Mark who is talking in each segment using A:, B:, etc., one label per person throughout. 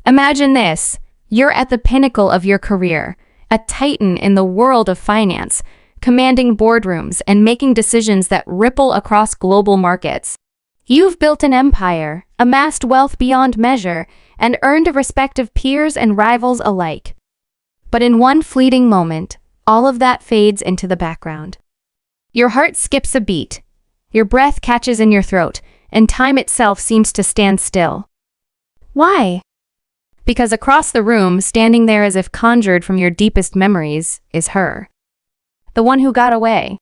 A: Imagine this. You're at the pinnacle of your career, a titan in the world of finance, commanding boardrooms and making decisions that ripple across global markets. You've built an empire, amassed wealth beyond measure, and earned the respect of peers and rivals alike. But in one fleeting moment, all of that fades into the background. Your heart skips a beat, your breath catches in your throat, and time itself seems to stand still. Why? Because across the room, standing there as if conjured from your deepest memories, is her. The one who got away.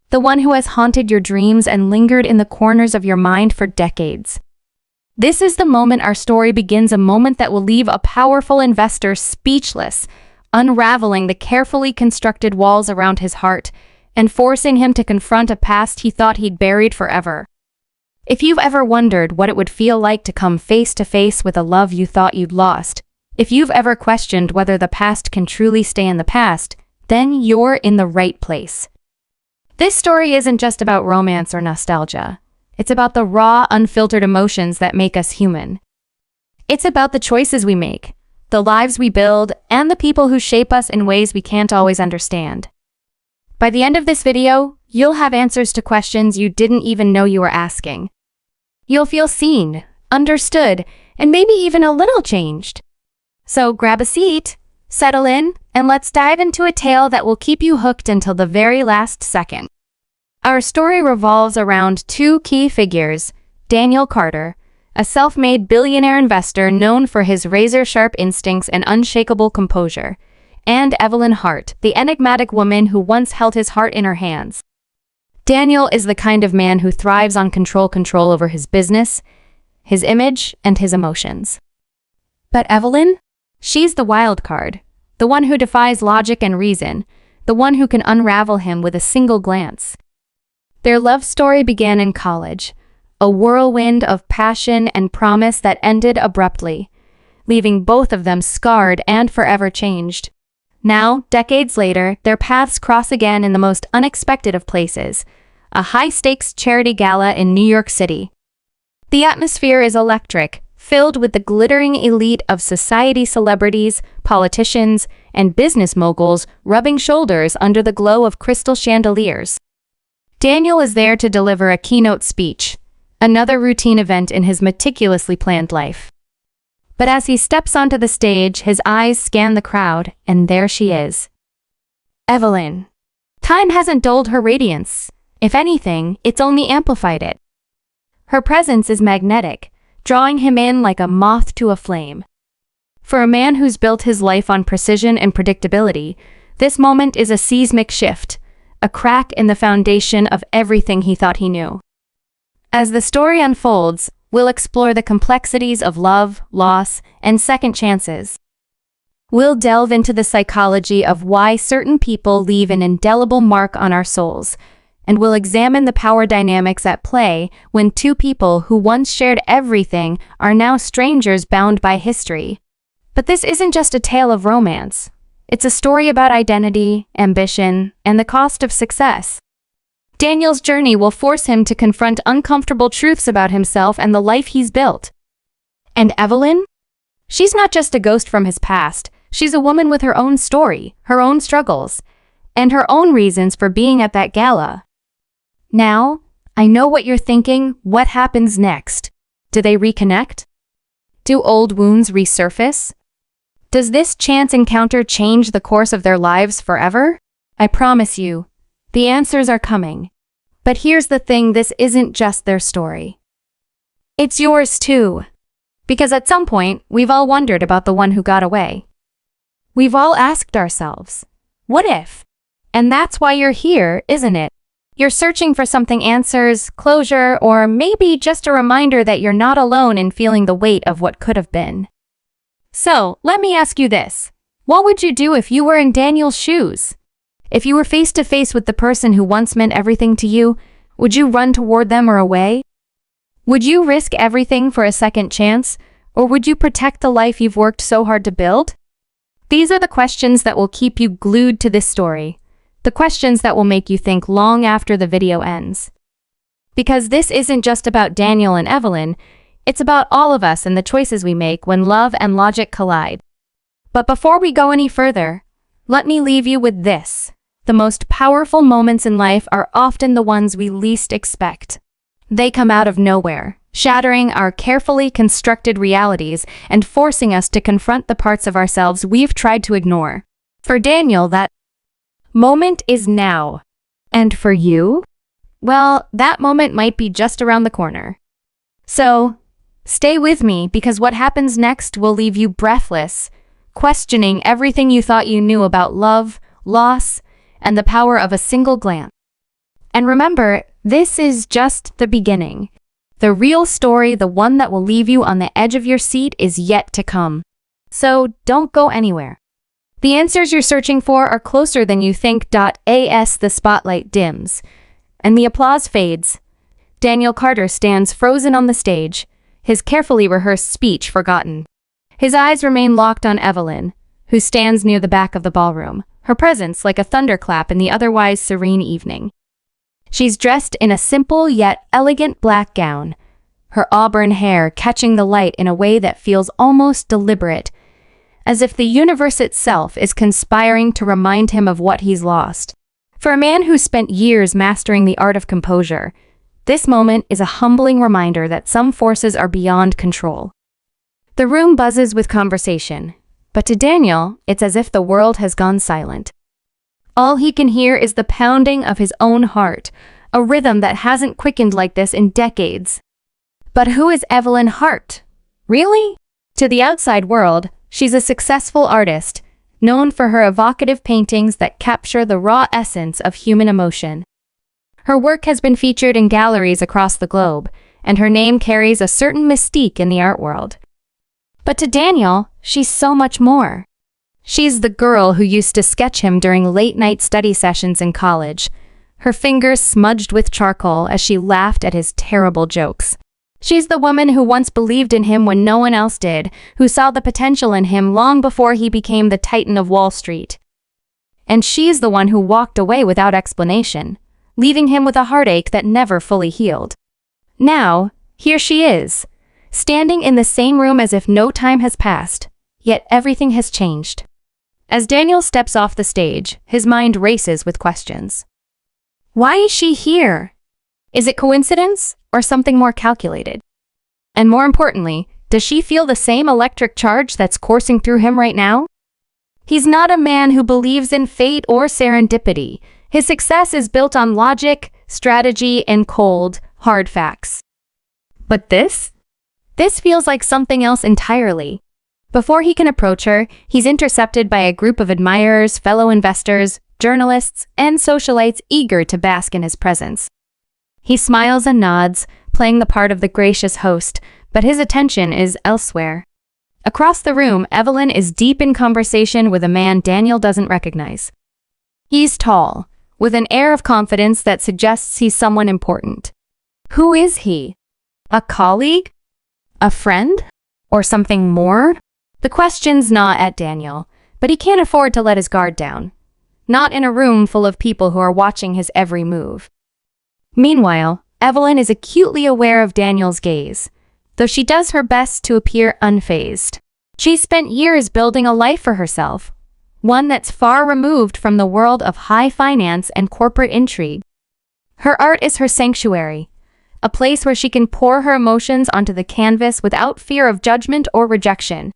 A: The one who has haunted your dreams and lingered in the corners of your mind for decades. This is the moment our story begins, a moment that will leave a powerful investor speechless, unraveling the carefully constructed walls around his heart and forcing him to confront a past he thought he'd buried forever. If you've ever wondered what it would feel like to come face to face with a love you thought you'd lost, if you've ever questioned whether the past can truly stay in the past, then you're in the right place. This story isn't just about romance or nostalgia. It's about the raw, unfiltered emotions that make us human. It's about the choices we make, the lives we build, and the people who shape us in ways we can't always understand. By the end of this video, you'll have answers to questions you didn't even know you were asking. You'll feel seen, understood, and maybe even a little changed. So grab a seat, settle in, and let's dive into a tale that will keep you hooked until the very last second. Our story revolves around two key figures: Daniel Carter, a self-made billionaire investor known for his razor-sharp instincts and unshakable composure, and Evelyn Hart, the enigmatic woman who once held his heart in her hands. Daniel is the kind of man who thrives on control over his business, his image, and his emotions. But Evelyn? She's the wild card, the one who defies logic and reason, the one who can unravel him with a single glance. Their love story began in college, a whirlwind of passion and promise that ended abruptly, leaving both of them scarred and forever changed. Now, decades later, their paths cross again in the most unexpected of places, a high-stakes charity gala in New York City. The atmosphere is electric, filled with the glittering elite of society celebrities, politicians, and business moguls rubbing shoulders under the glow of crystal chandeliers. Daniel is there to deliver a keynote speech, another routine event in his meticulously planned life. But as he steps onto the stage, his eyes scan the crowd, and there she is. Evelyn. Time hasn't dulled her radiance. If anything, it's only amplified it. Her presence is magnetic, drawing him in like a moth to a flame. For a man who's built his life on precision and predictability, this moment is a seismic shift, a crack in the foundation of everything he thought he knew. As the story unfolds, we'll explore the complexities of love, loss, and second chances. We'll delve into the psychology of why certain people leave an indelible mark on our souls, and we'll examine the power dynamics at play when two people who once shared everything are now strangers bound by history. But this isn't just a tale of romance. It's a story about identity, ambition, and the cost of success. Daniel's journey will force him to confront uncomfortable truths about himself and the life he's built. And Evelyn? She's not just a ghost from his past. She's a woman with her own story, her own struggles, and her own reasons for being at that gala. Now, I know what you're thinking. What happens next? Do they reconnect? Do old wounds resurface? Does this chance encounter change the course of their lives forever? I promise you, the answers are coming. But here's the thing, this isn't just their story. It's yours too. Because at some point, we've all wondered about the one who got away. We've all asked ourselves, what if? And that's why you're here, isn't it? You're searching for something, answers, closure, or maybe just a reminder that you're not alone in feeling the weight of what could have been. So, let me ask you this. What would you do if you were in Daniel's shoes? If you were face to face with the person who once meant everything to you, would you run toward them or away? Would you risk everything for a second chance, or would you protect the life you've worked so hard to build? These are the questions that will keep you glued to this story, the questions that will make you think long after the video ends. Because this isn't just about Daniel and Evelyn, It's about all of us and the choices we make when love and logic collide. But before we go any further, let me leave you with this. The most powerful moments in life are often the ones we least expect. They come out of nowhere, shattering our carefully constructed realities and forcing us to confront the parts of ourselves we've tried to ignore. For Daniel, that moment is now. And for you? Well, that moment might be just around the corner. So, stay with me because what happens next will leave you breathless, questioning everything you thought you knew about love, loss, and the power of a single glance. And remember, this is just the beginning. The real story, the one that will leave you on the edge of your seat, is yet to come. So don't go anywhere. The answers you're searching for are closer than you think. As the spotlight dims and the applause fades, Daniel Carter stands frozen on the stage, his carefully rehearsed speech forgotten. His eyes remain locked on Evelyn, who stands near the back of the ballroom, her presence like a thunderclap in the otherwise serene evening. She's dressed in a simple yet elegant black gown, her auburn hair catching the light in a way that feels almost deliberate, as if the universe itself is conspiring to remind him of what he's lost. For a man who spent years mastering the art of composure, this moment is a humbling reminder that some forces are beyond control. The room buzzes with conversation, but to Daniel, it's as if the world has gone silent. All he can hear is the pounding of his own heart, a rhythm that hasn't quickened like this in decades. But who is Evelyn Hart? Really? To the outside world, she's a successful artist, known for her evocative paintings that capture the raw essence of human emotion. Her work has been featured in galleries across the globe, and her name carries a certain mystique in the art world. But to Daniel, she's so much more. She's the girl who used to sketch him during late-night study sessions in college, her fingers smudged with charcoal as she laughed at his terrible jokes. She's the woman who once believed in him when no one else did, who saw the potential in him long before he became the Titan of Wall Street. And she's the one who walked away without explanation, leaving him with a heartache that never fully healed. Now, here she is, standing in the same room as if no time has passed, yet everything has changed. As Daniel steps off the stage, his mind races with questions. Why is she here? Is it coincidence or something more calculated? And more importantly, does she feel the same electric charge that's coursing through him right now? He's not a man who believes in fate or serendipity. His success is built on logic, strategy, and cold, hard facts. But this feels like something else entirely. Before he can approach her, he's intercepted by a group of admirers, fellow investors, journalists, and socialites eager to bask in his presence. He smiles and nods, playing the part of the gracious host, but his attention is elsewhere. Across the room, Evelyn is deep in conversation with a man Daniel doesn't recognize. He's tall, with an air of confidence that suggests he's someone important. Who is he? A colleague? A friend? Or something more? The questions gnaw at Daniel, but he can't afford to let his guard down. Not in a room full of people who are watching his every move. Meanwhile, Evelyn is acutely aware of Daniel's gaze, though she does her best to appear unfazed. She's spent years building a life for herself, one that's far removed from the world of high finance and corporate intrigue. Her art is her sanctuary, a place where she can pour her emotions onto the canvas without fear of judgment or rejection.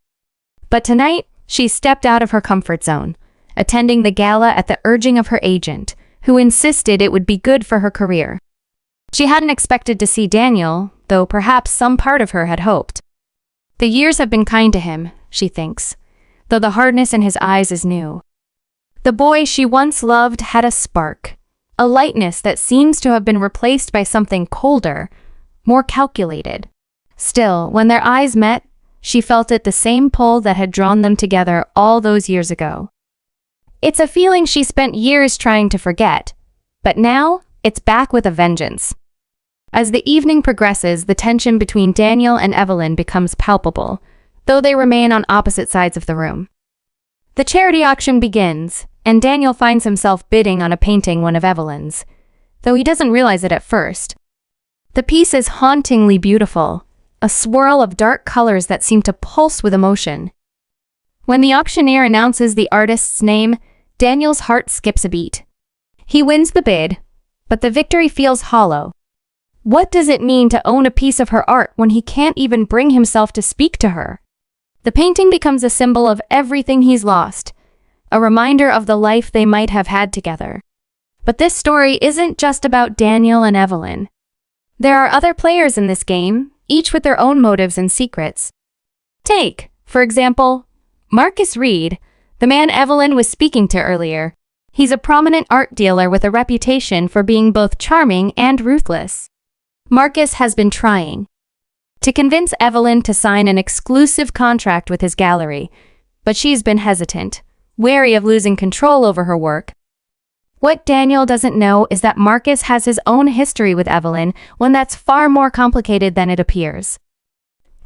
A: But tonight, she stepped out of her comfort zone, attending the gala at the urging of her agent, who insisted it would be good for her career. She hadn't expected to see Daniel, though perhaps some part of her had hoped. The years have been kind to him, she thinks, though the hardness in his eyes is new. The boy she once loved had a spark, a lightness that seems to have been replaced by something colder, more calculated. Still, when their eyes met, she felt it the same pull that had drawn them together all those years ago. It's a feeling she spent years trying to forget, but now it's back with a vengeance. As the evening progresses, the tension between Daniel and Evelyn becomes palpable, though they remain on opposite sides of the room. The charity auction begins, and Daniel finds himself bidding on a painting one of Evelyn's, though he doesn't realize it at first. The piece is hauntingly beautiful, a swirl of dark colors that seem to pulse with emotion. When the auctioneer announces the artist's name, Daniel's heart skips a beat. He wins the bid, but the victory feels hollow. What does it mean to own a piece of her art when he can't even bring himself to speak to her? The painting becomes a symbol of everything he's lost, a reminder of the life they might have had together. But this story isn't just about Daniel and Evelyn. There are other players in this game, each with their own motives and secrets. Take, for example, Marcus Reed, the man Evelyn was speaking to earlier. He's a prominent art dealer with a reputation for being both charming and ruthless. Marcus has been trying to convince Evelyn to sign an exclusive contract with his gallery, but she's been hesitant, wary of losing control over her work. What Daniel doesn't know is that Marcus has his own history with Evelyn, one that's far more complicated than it appears.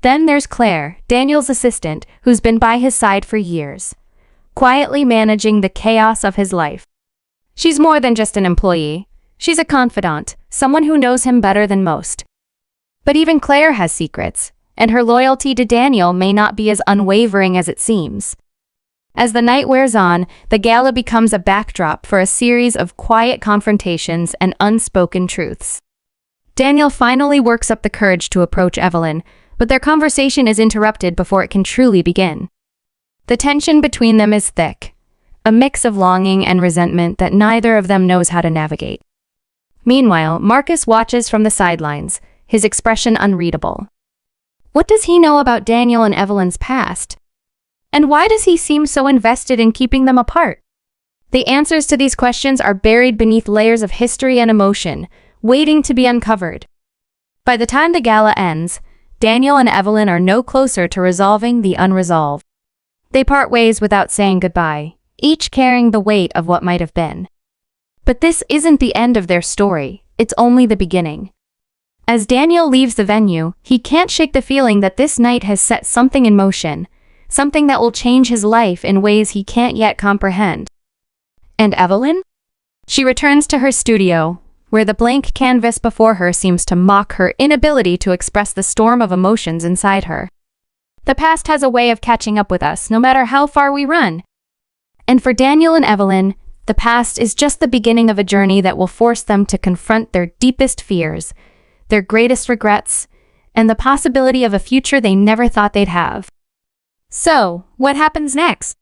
A: Then there's Claire, Daniel's assistant, who's been by his side for years, quietly managing the chaos of his life. She's more than just an employee. She's a confidant, someone who knows him better than most. But even Claire has secrets, and her loyalty to Daniel may not be as unwavering as it seems. As the night wears on, the gala becomes a backdrop for a series of quiet confrontations and unspoken truths. Daniel finally works up the courage to approach Evelyn, but their conversation is interrupted before it can truly begin. The tension between them is thick, a mix of longing and resentment that neither of them knows how to navigate. Meanwhile, Marcus watches from the sidelines, his expression unreadable. What does he know about Daniel and Evelyn's past? And why does he seem so invested in keeping them apart? The answers to these questions are buried beneath layers of history and emotion, waiting to be uncovered. By the time the gala ends, Daniel and Evelyn are no closer to resolving the unresolved. They part ways without saying goodbye, each carrying the weight of what might have been. But this isn't the end of their story, it's only the beginning. As Daniel leaves the venue, he can't shake the feeling that this night has set something in motion, something that will change his life in ways he can't yet comprehend. And Evelyn? She returns to her studio, where the blank canvas before her seems to mock her inability to express the storm of emotions inside her. The past has a way of catching up with us, no matter how far we run. And for Daniel and Evelyn, the past is just the beginning of a journey that will force them to confront their deepest fears, their greatest regrets, and the possibility of a future they never thought they'd have. So, what happens next?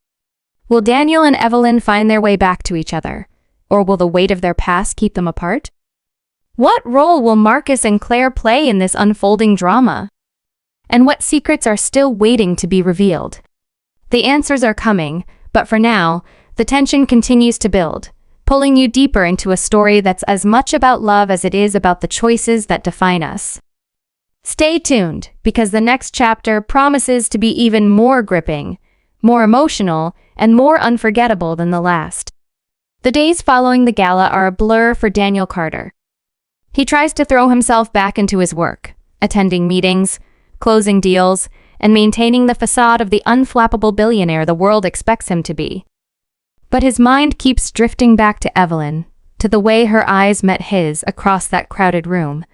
A: Will Daniel and Evelyn find their way back to each other, or will the weight of their past keep them apart? What role will Marcus and Claire play in this unfolding drama? And what secrets are still waiting to be revealed? The answers are coming, but for now, the tension continues to build, pulling you deeper into a story that's as much about love as it is about the choices that define us. Stay tuned, because the next chapter promises to be even more gripping, more emotional, and more unforgettable than the last. The days following the gala are a blur for Daniel Carter. He tries to throw himself back into his work, attending meetings, closing deals, and maintaining the facade of the unflappable billionaire the world expects him to be. But his mind keeps drifting back to Evelyn, to the way her eyes met his across that crowded room,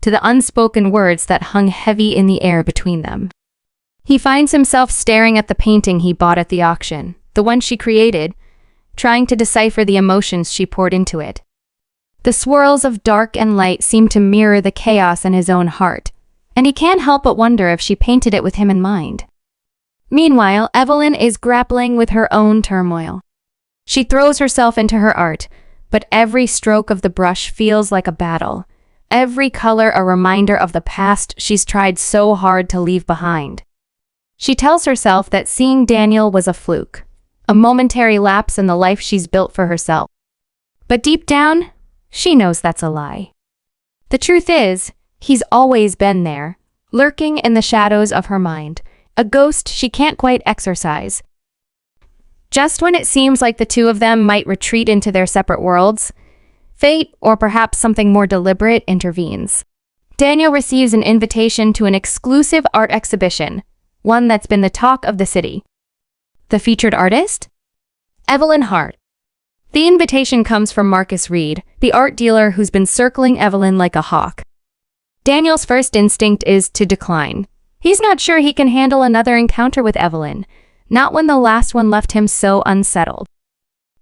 A: to the unspoken words that hung heavy in the air between them. He finds himself staring at the painting he bought at the auction, the one she created, trying to decipher the emotions she poured into it. The swirls of dark and light seem to mirror the chaos in his own heart, and he can't help but wonder if she painted it with him in mind. Meanwhile, Evelyn is grappling with her own turmoil. She throws herself into her art, but every stroke of the brush feels like a battle, every color a reminder of the past she's tried so hard to leave behind. She tells herself that seeing Daniel was a fluke, a momentary lapse in the life she's built for herself. But deep down, she knows that's a lie. The truth is, he's always been there, lurking in the shadows of her mind, a ghost she can't quite exorcise. Just when it seems like the two of them might retreat into their separate worlds, fate, or perhaps something more deliberate, intervenes. Daniel receives an invitation to an exclusive art exhibition, one that's been the talk of the city. The featured artist? Evelyn Hart. The invitation comes from Marcus Reed, the art dealer who's been circling Evelyn like a hawk. Daniel's first instinct is to decline, He's not sure he can handle another encounter with Evelyn, not when the last one left him so unsettled.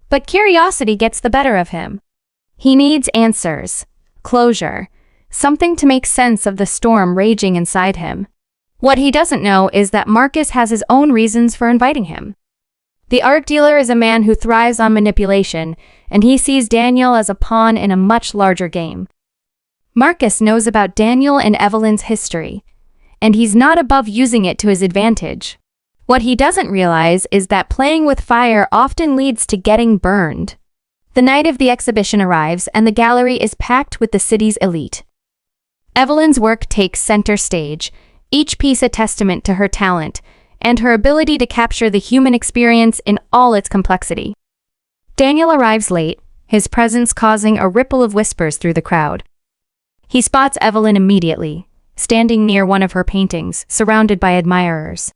A: But curiosity gets the better of him. He needs answers, closure, something to make sense of the storm raging inside him. What he doesn't know is that Marcus has his own reasons for inviting him. The art dealer is a man who thrives on manipulation, and he sees Daniel as a pawn in a much larger game. Marcus knows about Daniel and Evelyn's history, and he's not above using it to his advantage. What he doesn't realize is that playing with fire often leads to getting burned. The night of the exhibition arrives, and the gallery is packed with the city's elite. Evelyn's work takes center stage, each piece a testament to her talent and her ability to capture the human experience in all its complexity. Daniel arrives late, his presence causing a ripple of whispers through the crowd. He spots Evelyn immediately, standing near one of her paintings, surrounded by admirers.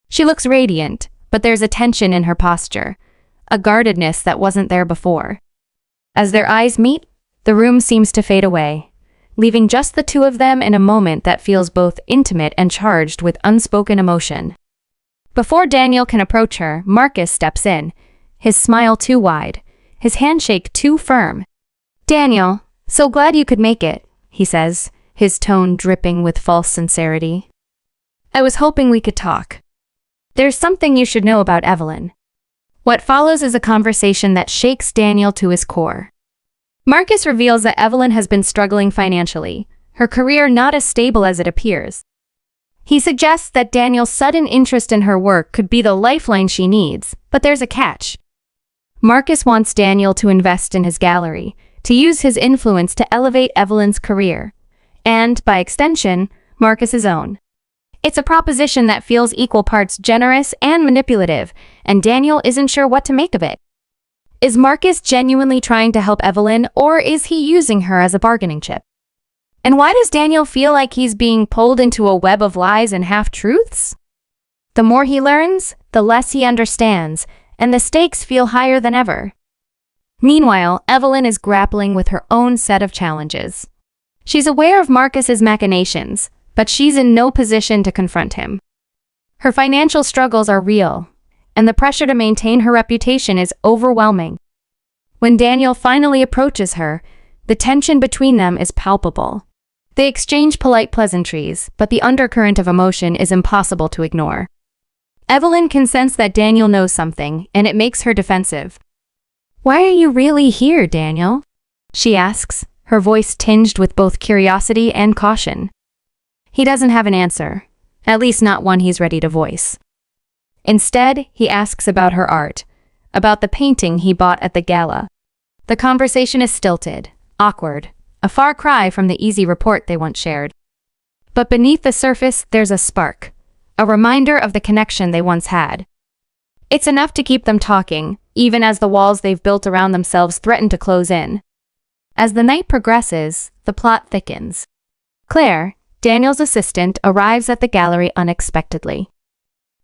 A: She looks radiant, but there's a tension in her posture, a guardedness that wasn't there before. As their eyes meet, the room seems to fade away, leaving just the two of them in a moment that feels both intimate and charged with unspoken emotion. Before Daniel can approach her, Marcus steps in, his smile too wide, his handshake too firm. "Daniel, so glad you could make it," he says, his tone dripping with false sincerity. "I was hoping we could talk. There's something you should know about Evelyn." What follows is a conversation that shakes Daniel to his core. Marcus reveals that Evelyn has been struggling financially, her career not as stable as it appears. He suggests that Daniel's sudden interest in her work could be the lifeline she needs, but there's a catch. Marcus wants Daniel to invest in his gallery, to use his influence to elevate Evelyn's career, and, by extension, Marcus's own. It's a proposition that feels equal parts generous and manipulative, and Daniel isn't sure what to make of it. Is Marcus genuinely trying to help Evelyn, or is he using her as a bargaining chip? And why does Daniel feel like he's being pulled into a web of lies and half-truths? The more he learns, the less he understands, and the stakes feel higher than ever. Meanwhile, Evelyn is grappling with her own set of challenges. She's aware of Marcus's machinations, but she's in no position to confront him. Her financial struggles are real, and the pressure to maintain her reputation is overwhelming. When Daniel finally approaches her, the tension between them is palpable. They exchange polite pleasantries, but the undercurrent of emotion is impossible to ignore. Evelyn can sense that Daniel knows something, and it makes her defensive. "Why are you really here, Daniel?" she asks, her voice tinged with both curiosity and caution. He doesn't have an answer, at least not one he's ready to voice. Instead, he asks about her art, about the painting he bought at the gala. The conversation is stilted, awkward, a far cry from the easy rapport they once shared. But beneath the surface, there's a spark, a reminder of the connection they once had. It's enough to keep them talking, even as the walls they've built around themselves threaten to close in. As the night progresses, the plot thickens. Claire, Daniel's assistant, arrives at the gallery unexpectedly.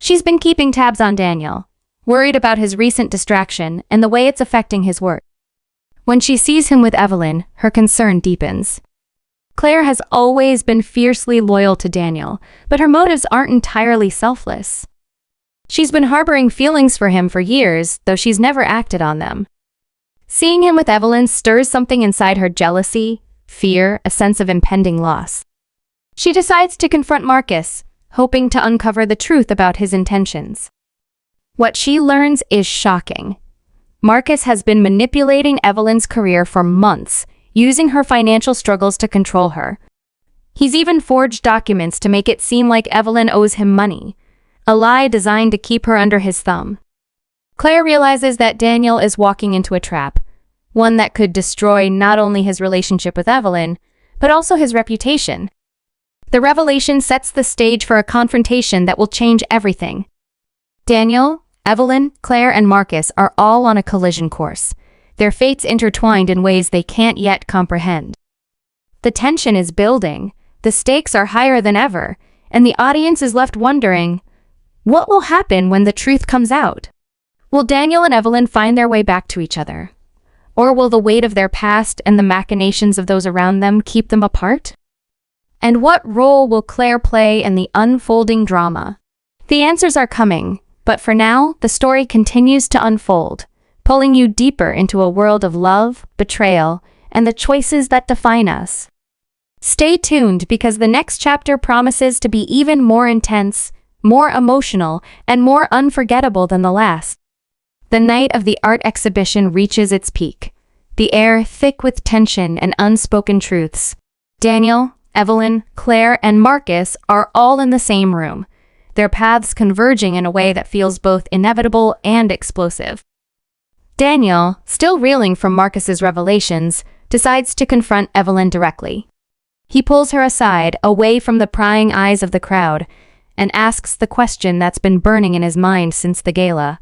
A: She's been keeping tabs on Daniel, worried about his recent distraction and the way it's affecting his work. When she sees him with Evelyn, her concern deepens. Claire has always been fiercely loyal to Daniel, but her motives aren't entirely selfless. She's been harboring feelings for him for years, though she's never acted on them. Seeing him with Evelyn stirs something inside her: jealousy, fear, a sense of impending loss. She decides to confront Marcus, hoping to uncover the truth about his intentions. What she learns is shocking. Marcus has been manipulating Evelyn's career for months, using her financial struggles to control her. He's even forged documents to make it seem like Evelyn owes him money, a lie designed to keep her under his thumb. Claire realizes that Daniel is walking into a trap, one that could destroy not only his relationship with Evelyn, but also his reputation. The revelation sets the stage for a confrontation that will change everything. Daniel, Evelyn, Claire, and Marcus are all on a collision course, their fates intertwined in ways they can't yet comprehend. The tension is building, the stakes are higher than ever, and the audience is left wondering, what will happen when the truth comes out? Will Daniel and Evelyn find their way back to each other? Or will the weight of their past and the machinations of those around them keep them apart? And what role will Claire play in the unfolding drama? The answers are coming, but for now, the story continues to unfold, pulling you deeper into a world of love, betrayal, and the choices that define us. Stay tuned because the next chapter promises to be even more intense, more emotional, and more unforgettable than the last. The night of the art exhibition reaches its peak, the air thick with tension and unspoken truths. Daniel, Evelyn, Claire, and Marcus are all in the same room, their paths converging in a way that feels both inevitable and explosive. Daniel, still reeling from Marcus's revelations, decides to confront Evelyn directly. He pulls her aside, away from the prying eyes of the crowd, and asks the question that's been burning in his mind since the gala.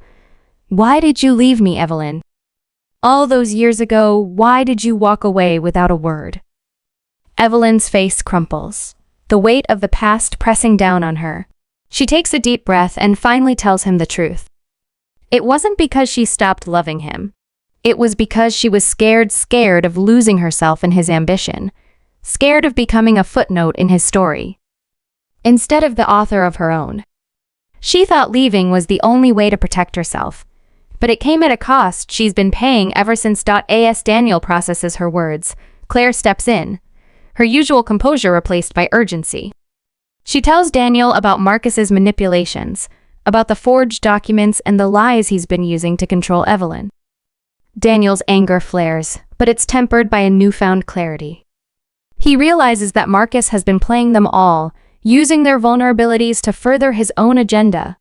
A: Why did you leave me, Evelyn? All those years ago, why did you walk away without a word? Evelyn's face crumples, the weight of the past pressing down on her. She takes a deep breath and finally tells him the truth. It wasn't because she stopped loving him. It was because she was scared of losing herself in his ambition, scared of becoming a footnote in his story, instead of the author of her own. She thought leaving was the only way to protect herself, but it came at a cost she's been paying ever since. As Daniel processes her words, Claire steps in, her usual composure replaced by urgency. She tells Daniel about Marcus's manipulations, about the forged documents and the lies he's been using to control Evelyn. Daniel's anger flares, but it's tempered by a newfound clarity. He realizes that Marcus has been playing them all, using their vulnerabilities to further his own agenda.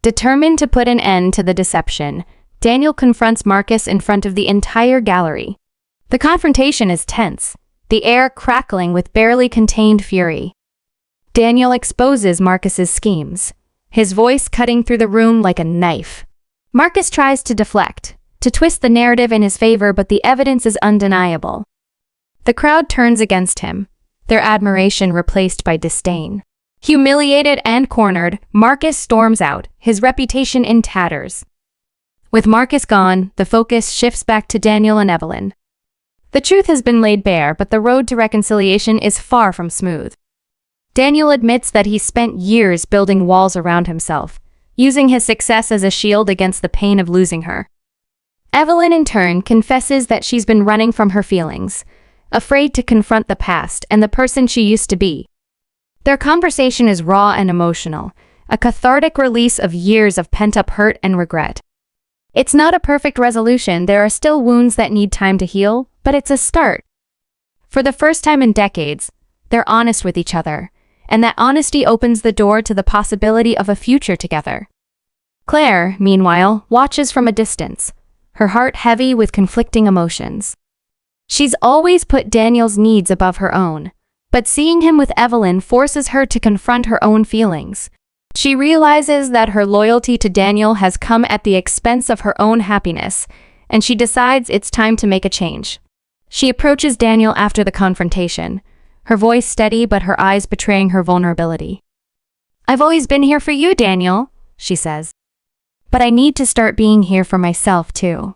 A: Determined to put an end to the deception, Daniel confronts Marcus in front of the entire gallery. The confrontation is tense, the air crackling with barely contained fury. Daniel exposes Marcus's schemes, his voice cutting through the room like a knife. Marcus tries to deflect, to twist the narrative in his favor, but the evidence is undeniable. The crowd turns against him, their admiration replaced by disdain. Humiliated and cornered, Marcus storms out, his reputation in tatters. With Marcus gone, the focus shifts back to Daniel and Evelyn. The truth has been laid bare, but the road to reconciliation is far from smooth. Daniel admits that he spent years building walls around himself, using his success as a shield against the pain of losing her. Evelyn, in turn, confesses that she's been running from her feelings, afraid to confront the past and the person she used to be. Their conversation is raw and emotional, a cathartic release of years of pent-up hurt and regret. It's not a perfect resolution, there are still wounds that need time to heal, but it's a start. For the first time in decades, they're honest with each other, and that honesty opens the door to the possibility of a future together. Claire, meanwhile, watches from a distance, her heart heavy with conflicting emotions. She's always put Daniel's needs above her own, but seeing him with Evelyn forces her to confront her own feelings. She realizes that her loyalty to Daniel has come at the expense of her own happiness, and she decides it's time to make a change. She approaches Daniel after the confrontation, her voice steady but her eyes betraying her vulnerability. "I've always been here for you, Daniel," she says. "But I need to start being here for myself, too."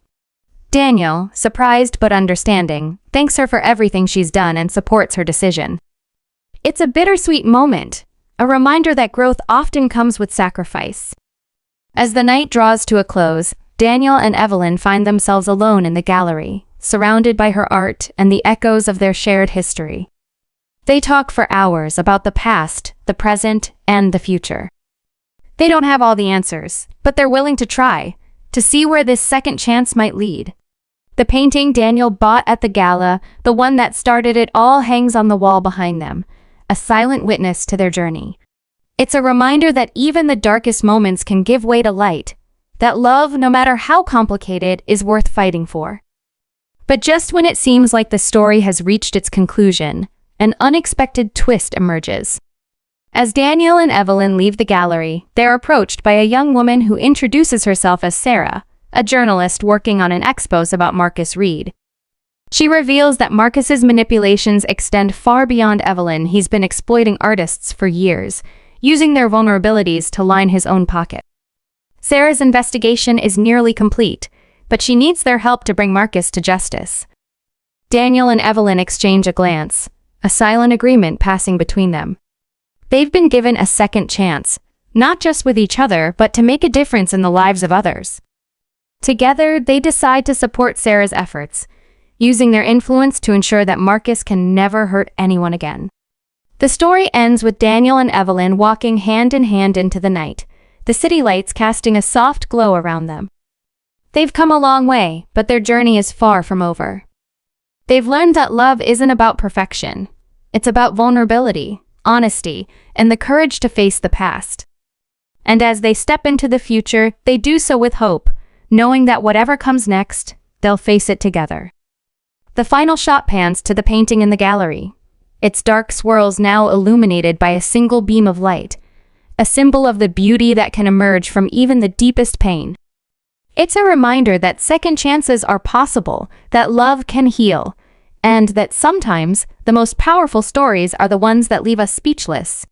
A: Daniel, surprised but understanding, thanks her for everything she's done and supports her decision. It's a bittersweet moment, a reminder that growth often comes with sacrifice. As the night draws to a close, Daniel and Evelyn find themselves alone in the gallery, surrounded by her art and the echoes of their shared history. They talk for hours about the past, the present, and the future. They don't have all the answers, but they're willing to try, to see where this second chance might lead. The painting Daniel bought at the gala, the one that started it all, hangs on the wall behind them, a silent witness to their journey. It's a reminder that even the darkest moments can give way to light, that love, no matter how complicated, is worth fighting for. But just when it seems like the story has reached its conclusion, an unexpected twist emerges. As Daniel and Evelyn leave the gallery, they're approached by a young woman who introduces herself as Sarah, a journalist working on an expose about Marcus Reed. She reveals that Marcus's manipulations extend far beyond Evelyn. He's been exploiting artists for years, using their vulnerabilities to line his own pocket. Sarah's investigation is nearly complete, but she needs their help to bring Marcus to justice. Daniel and Evelyn exchange a glance, a silent agreement passing between them. They've been given a second chance, not just with each other, but to make a difference in the lives of others. Together, they decide to support Sarah's efforts, using their influence to ensure that Marcus can never hurt anyone again. The story ends with Daniel and Evelyn walking hand in hand into the night, the city lights casting a soft glow around them. They've come a long way, but their journey is far from over. They've learned that love isn't about perfection. It's about vulnerability, honesty, and the courage to face the past. And as they step into the future, they do so with hope, knowing that whatever comes next, they'll face it together. The final shot pans to the painting in the gallery, its dark swirls now illuminated by a single beam of light, a symbol of the beauty that can emerge from even the deepest pain. It's a reminder that second chances are possible, that love can heal, and that sometimes the most powerful stories are the ones that leave us speechless.